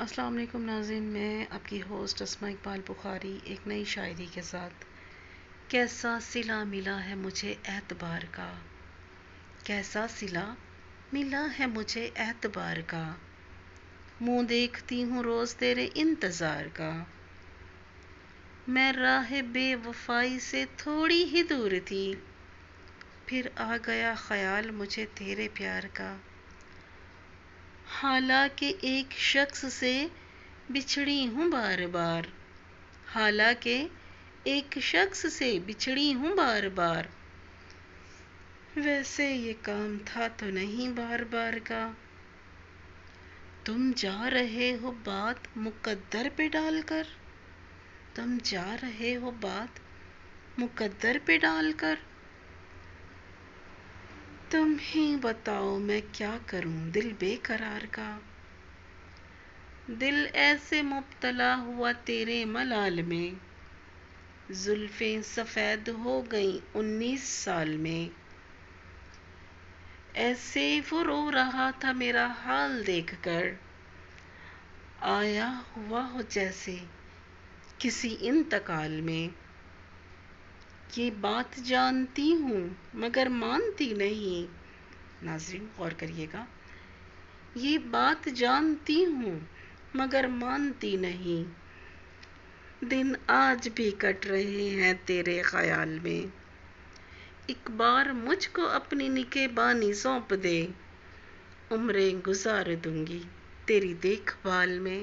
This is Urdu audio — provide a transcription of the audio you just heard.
السلام علیکم ناظرین، میں آپ کی ہوسٹ اسماء اقبال بخاری ایک نئی شاعری کے ساتھ۔ کیسا صلہ ملا ہے مجھے اعتبار کا، کیسا صلہ ملا ہے مجھے اعتبار کا، منہ دیکھتی ہوں روز تیرے انتظار کا۔ میں راہ بے وفائی سے تھوڑی ہی دور تھی، پھر آ گیا خیال مجھے تیرے پیار کا۔ حالانکہ ایک شخص سے بچھڑی ہوں بار بار، حالانکہ ایک شخص سے بچھڑی ہوں بار بار، ویسے یہ کام تھا تو نہیں بار بار کا۔ تم جا رہے ہو بات مقدر پہ ڈال کر، تم جا رہے ہو بات مقدر پہ ڈال کر، تم ہی بتاؤ میں کیا کروں دل بے قرار کا۔ دل ایسے مبتلا ہوا تیرے ملال میں، زلفیں سفید ہو گئیں 19 سال میں۔ ایسے وہ رو رہا تھا میرا حال دیکھ کر، آیا ہوا ہو جیسے کسی انتقال میں۔ یہ بات جانتی ہوں مگر مانتی نہیں، ناظرین غور کریے گا، یہ بات جانتی ہوں مگر مانتی نہیں، دن آج بھی کٹ رہے ہیں تیرے خیال میں۔ ایک بار مجھ کو اپنی نگہبانی سونپ دے، عمریں گزار دوں گی تیری دیکھ بھال میں۔